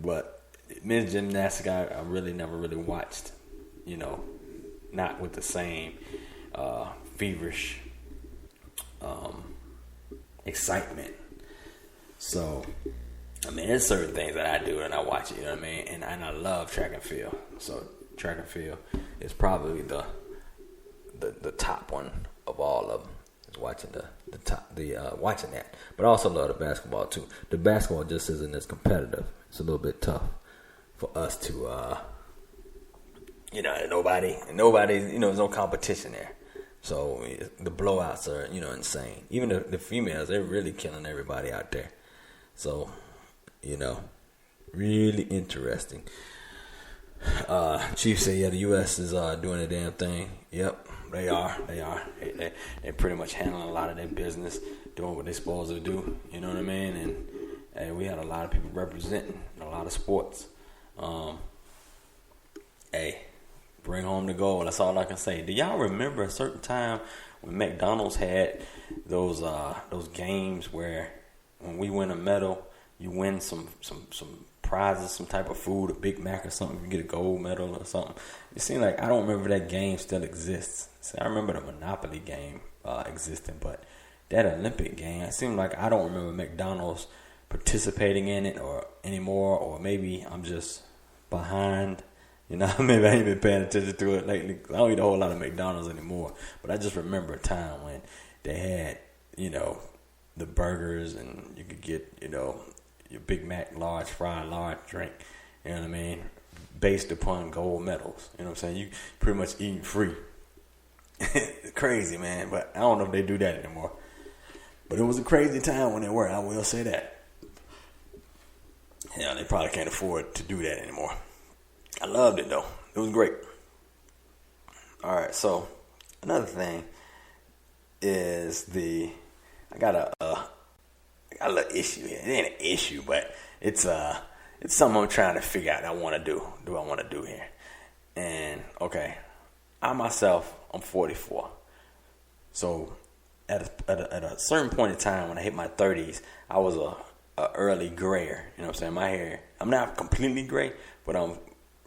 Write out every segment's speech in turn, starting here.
But men's gymnastics, I really never really watched. Not with the same feverish excitement. So, I mean, there's certain things that I do and I watch it, you know what I mean? And I love track and field. So, track and field is probably the top one of all of them. Is watching watching that. But I also love the basketball too. The basketball just isn't as competitive. It's a little bit tough for us to nobody, there's no competition there. So the blowouts are, insane. Even the females, they're really killing everybody out there. So, really interesting. Chief said, yeah, the U.S. is doing a damn thing. Yep, they are. They're pretty much handling a lot of their business, doing what they're supposed to do. You know what I mean? And we had a lot of people representing a lot of sports. Bring home the gold. That's all I can say. Do y'all remember a certain time when McDonald's had those games where when we win a medal, you win some prizes, some type of food, a Big Mac or something, you get a gold medal or something. It seems like I don't remember that game still exists. See, I remember the Monopoly game existing, but that Olympic game, it seems like I don't remember McDonald's participating in it or anymore, or maybe I'm just behind. Maybe I ain't been paying attention to it lately. I don't eat a whole lot of McDonald's anymore. But I just remember a time when they had, the burgers and you could get, your Big Mac, large fry, large drink, you know what I mean, based upon gold medals. You know what I'm saying? You pretty much eating free. It's crazy, man. But I don't know if they do that anymore. But it was a crazy time when they were. I will say that. They probably can't afford to do that anymore. I loved it though. It was great. All right, so another thing is I got a little issue here. It ain't an issue, but it's something I'm trying to figure out. I want to do. Do I want to do here? And okay, I'm 44. So at a certain point in time when I hit my 30s, I was a early grayer. You know what I'm saying? My hair, I'm not completely gray, but I'm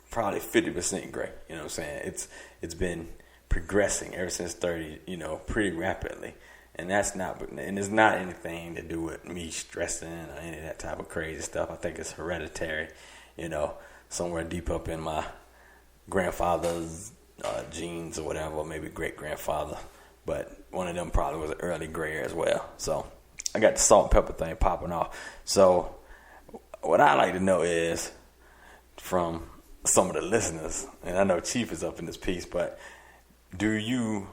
probably 50% gray. You know what I'm saying? It's been progressing ever since 30, pretty rapidly. And it's not anything to do with me stressing or any of that type of crazy stuff. I think it's hereditary, somewhere deep up in my grandfather's genes or whatever, maybe great grandfather. But one of them probably was an early grayer as well. So I got the salt and pepper thing popping off. So what I like to know is from some of the listeners, and I know Chief is up in this piece, but do you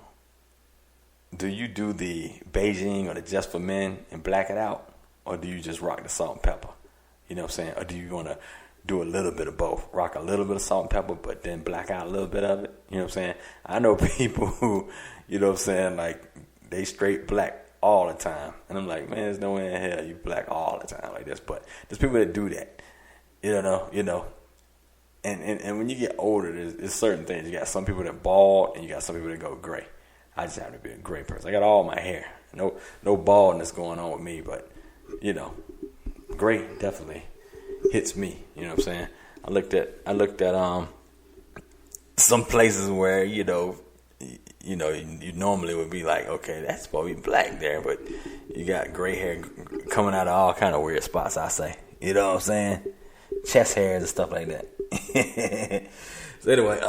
do the Beijing or the Just for Men and black it out, or do you just rock the salt and pepper? You know what I'm saying? Or do you want to do a little bit of both? Rock a little bit of salt and pepper, but then black out a little bit of it? You know what I'm saying? I know people who, you know what I'm saying, like they straight black all the time. And I'm like, man, there's no way in hell you black all the time like this. But there's people that do that. You know. And when you get older, there's certain things. You got some people that bald, and you got some people that go gray. I just happen to be a gray person. I got all my hair. No baldness going on with me, but, gray definitely hits me. You know what I'm saying? I looked at some places where, you normally would be like, okay, that's supposed to be black there, but you got gray hair coming out of all kind of weird spots, I say. You know what I'm saying? Chest hairs and stuff like that. So anyway,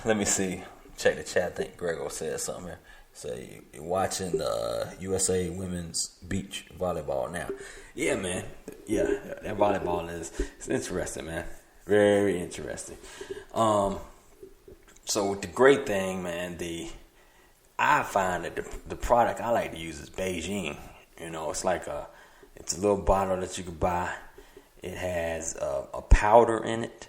let me see. Check the chat. I think Gregor said something here. So you're watching the USA women's beach volleyball now. Yeah, man. Yeah, that volleyball it's interesting, man. Very interesting. So the great thing, man, I find that the product I like to use is Beijing. It's like it's a little bottle that you can buy. It has a powder in it,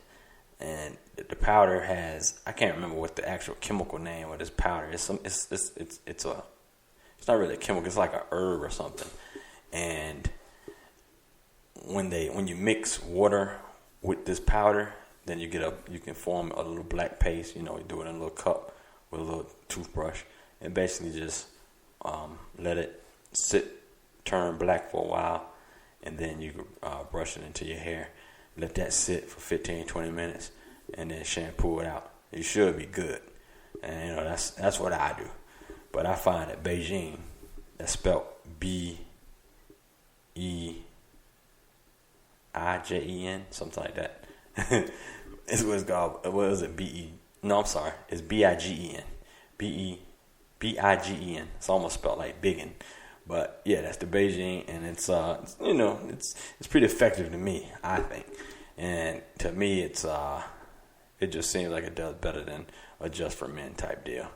and the powder has, I can't remember what the actual chemical name of this powder is. It's not really a chemical. It's like a herb or something. And when you mix water with this powder, then you can form a little black paste. You do it in a little cup with a little toothbrush, and basically just let it turn black for a while, and then you brush it into your hair. let that sit for 15, 20 minutes, and then shampoo it out. You should be good. And you know that's what I do. But I find that Beijing, that's spelled B-E-I-J-E-N, something like that. It's what it's called. What is it? B-E? No, I'm sorry. It's B-I-G-E-N. B-I-G-E-N. It's almost spelled like biggin. But yeah, that's the Beijing, and it's pretty effective to me, I think. And to me, it just seems like it does better than a Just for Men type deal.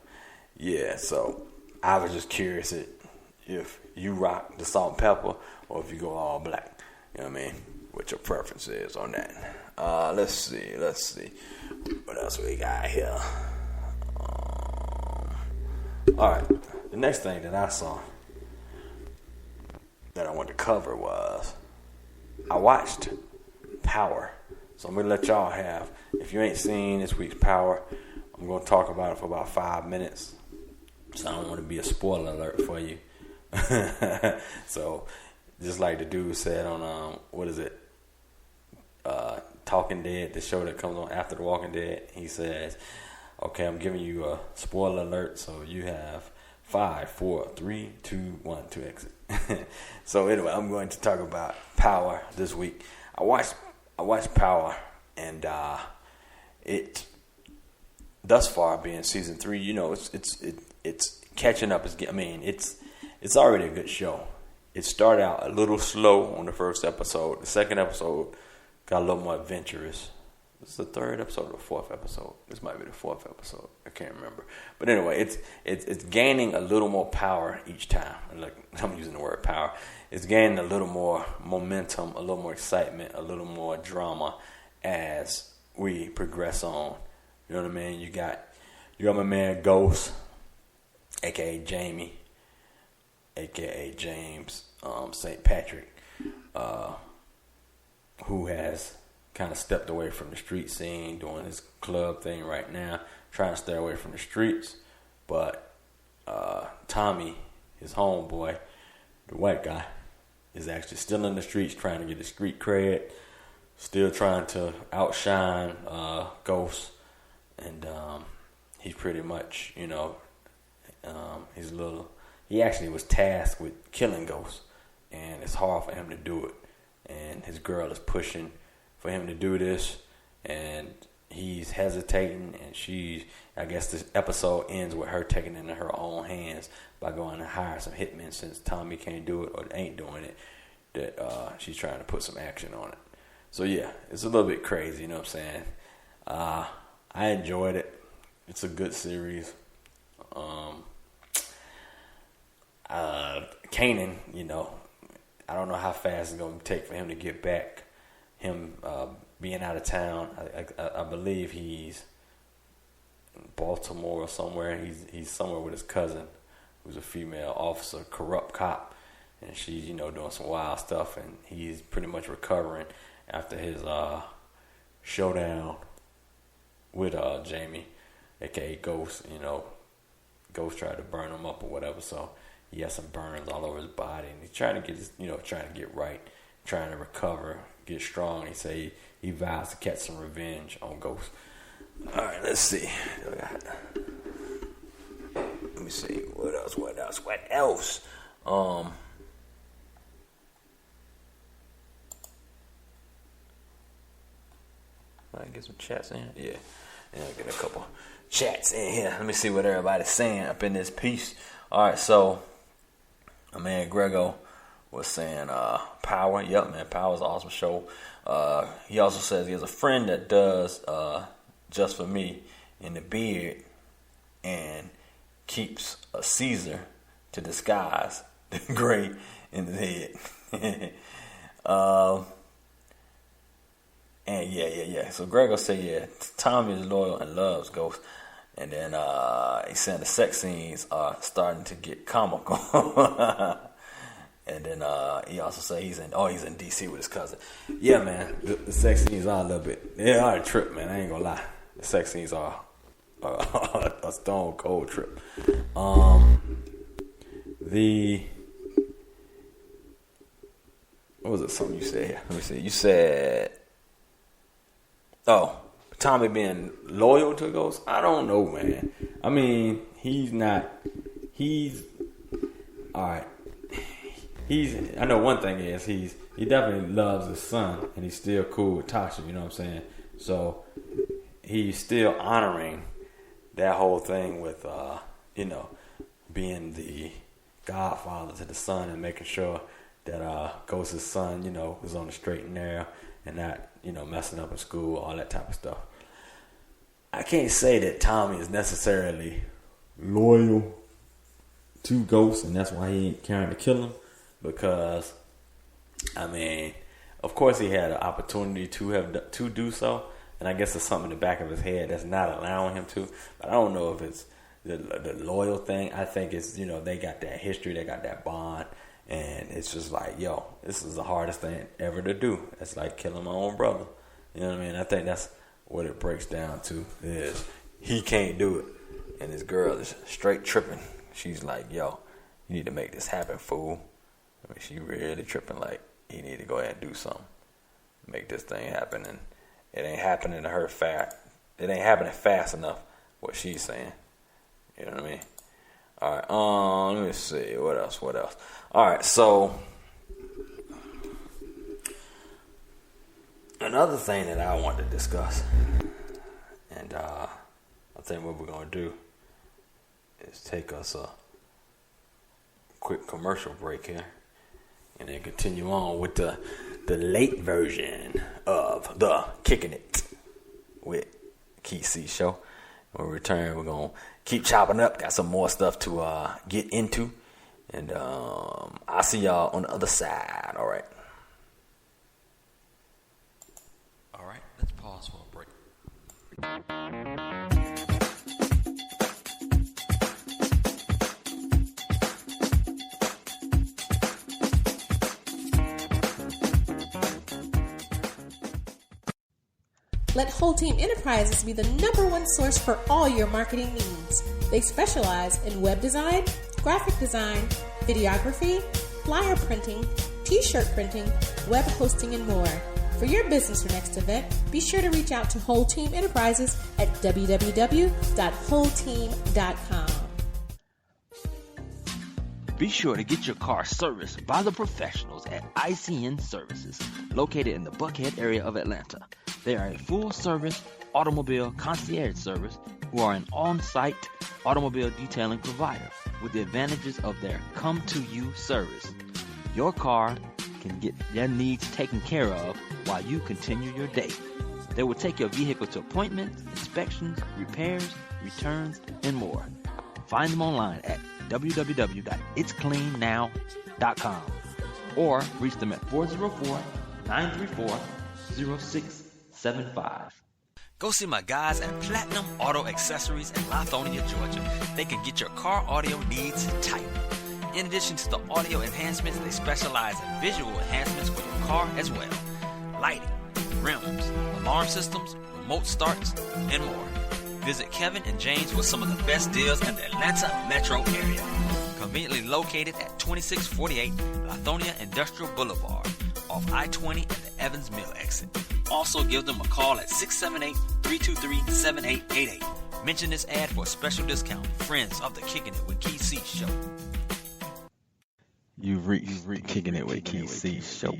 Yeah, so I was just curious if you rock the salt and pepper or if you go all black. You know what I mean? What your preference is on that. Let's see. What else we got here? Alright, the next thing that I saw that I wanted to cover was I watched Power. So I'm going to let y'all have, if you ain't seen this week's Power, I'm going to talk about it for about 5 minutes. So I don't want to be a spoiler alert for you. So just like the dude said on, Talking Dead, the show that comes on after The Walking Dead, he says, okay, I'm giving you a spoiler alert, so you have 5, 4, 3, 2, 1 to exit. So anyway, I'm going to talk about Power this week. I watched Power, and it thus far being season 3, you know, it's catching up. It's already a good show. It started out a little slow on the first episode. The second episode got a little more adventurous. This is the third episode or the fourth episode. This might be the fourth episode. I can't remember. But anyway, it's gaining a little more power each time. Like, I'm using the word power. It's gaining a little more momentum, a little more excitement, a little more drama as we progress on. You know what I mean? You got my man Ghost, aka Jamie, aka James St. Patrick, who has kind of stepped away from the street scene, doing his club thing right now, trying to stay away from the streets. But Tommy, his homeboy, the white guy, is actually still in the streets trying to get the street cred, still trying to outshine Ghost. And he's pretty much, he actually was tasked with killing Ghost, and it's hard for him to do it. And his girl is pushing for him to do this, and he's hesitating, and I guess this episode ends with her taking it into her own hands by going to hire some hitmen, since Tommy can't do it or ain't doing it, that she's trying to put some action on it. So yeah, it's a little bit crazy, you know what I'm saying? I enjoyed it. It's a good series. Kanan, I don't know how fast it's going to take for him to get back. Him being out of town, I believe he's in Baltimore or somewhere. He's somewhere with his cousin, who's a female officer, corrupt cop, and she's doing some wild stuff, and he's pretty much recovering after his showdown with Jamie, aka Ghost. Ghost tried to burn him up or whatever, so he has some burns all over his body, and he's trying to get trying to get right, trying to recover, get strong. He say he vows to catch some revenge on Ghost. All right, let's see. Let me see what else. I get some chats in here. Yeah, get a couple chats in here. Let me see what everybody's saying up in this piece. All right, so my man Grego was saying Power. Yep, man, Power's an awesome show. He also says he has a friend that does Just for Me in the beard and keeps a Caesar to disguise the gray in his head. And yeah. So Grego said, Tommy is loyal and loves Ghost. And then he's saying the sex scenes are starting to get comical. And then he also said he's in DC with his cousin. Yeah, man, the sex scenes are a little bit, they are a trip, man. I ain't gonna lie. The sex scenes are a stone cold trip. What was it? Something you said here? Let me see. You said Oh, Tommy being loyal to Ghost? I don't know, man. I mean, he's not. He's all right. I know one thing is he definitely loves his son, and he's still cool with Tasha. You know what I'm saying? So he's still honoring that whole thing with being the godfather to the son and making sure that Ghost's son, was on the straight and narrow and not, messing up in school, all that type of stuff. I can't say that Tommy is necessarily loyal to Ghost, and that's why he ain't carrying to kill him. Because, I mean, of course he had an opportunity to do so, and I guess there's something in the back of his head that's not allowing him to. But I don't know if it's the loyal thing. I think it's, they got that history, they got that bond, and it's just like, this is the hardest thing ever to do. It's like killing my own brother. You know what I mean? I think that's what it breaks down to, is he can't do it, and this girl is straight tripping. She's like, you need to make this happen, fool. I mean, she really tripping like he need to go ahead and do something, make this thing happen, and it ain't happening to her fast. It ain't happening fast enough. What she's saying, you know what I mean? All right. Let me see what else. All right. So another thing that I want to discuss, and I think what we're gonna do is take us a quick commercial break here, and then continue on with the late version of the Kicking It with Keith C show. When we return, we're going to keep chopping up. Got some more stuff to get into. And I'll see y'all on the other side. All right. All right, let's pause for a break. Let Whole Team Enterprises be the #1 source for all your marketing needs. They specialize in web design, graphic design, videography, flyer printing, t-shirt printing, web hosting, and more. For your business or next event, be sure to reach out to Whole Team Enterprises at www.wholeteam.com. Be sure to get your car serviced by the professionals at ICN Services, located in the Buckhead area of Atlanta. They are a full-service automobile concierge service who are an on-site automobile detailing provider with the advantages of their come-to-you service. Your car can get their needs taken care of while you continue your day. They will take your vehicle to appointments, inspections, repairs, returns, and more. Find them online at www.itscleannow.com or reach them at 404-934-0675. Go see my guys at Platinum Auto Accessories in Lithonia, Georgia. They can get your car audio needs tight. In addition to the audio enhancements, they specialize in visual enhancements for your car as well. Lighting, rims, alarm systems, remote starts, and more. Visit Kevin and James for some of the best deals in the Atlanta metro area. Conveniently located at 2648 Lithonia Industrial Boulevard, off I-20 and the Evans Mill exit. Also give them a call at 678-323-7888. Mention this ad for a special discount. Friends of the Kicking It with Keith C show. You've reached Kicking It with Keith C show.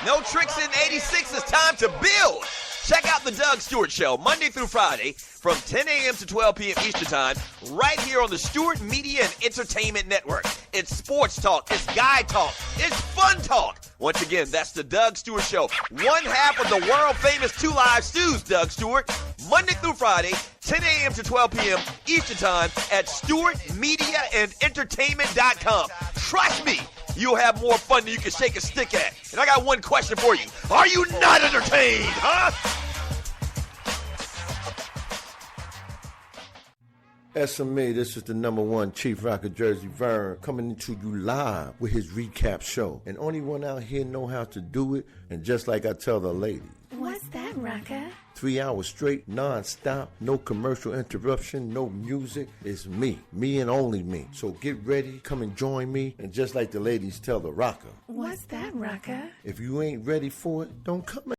No tricks in 86. It's time to build. Check out the Doug Stewart Show Monday through Friday from 10 a.m. to 12 p.m. Eastern Time right here on the Stewart Media and Entertainment Network. It's sports talk. It's guy talk. It's fun talk. Once again, that's the Doug Stewart Show. One half of the world-famous Two Live Stews, Doug Stewart. Monday through Friday, 10 a.m. to 12 p.m. Eastern Time at StewartMediaandEntertainment.com. Trust me, you'll have more fun than you can shake a stick at. And I got one question for you. Are you not entertained, huh? SMA, this is the #1 Chief Rocker Jersey Vern coming to you live with his recap show. And only one out here know how to do it. And just like I tell the ladies. What's that, Rocker? 3 hours straight, non-stop, no commercial interruption, no music. It's me and only me. So get ready, come and join me. And just like the ladies tell the rocker. What's that, Rocker? If you ain't ready for it, don't come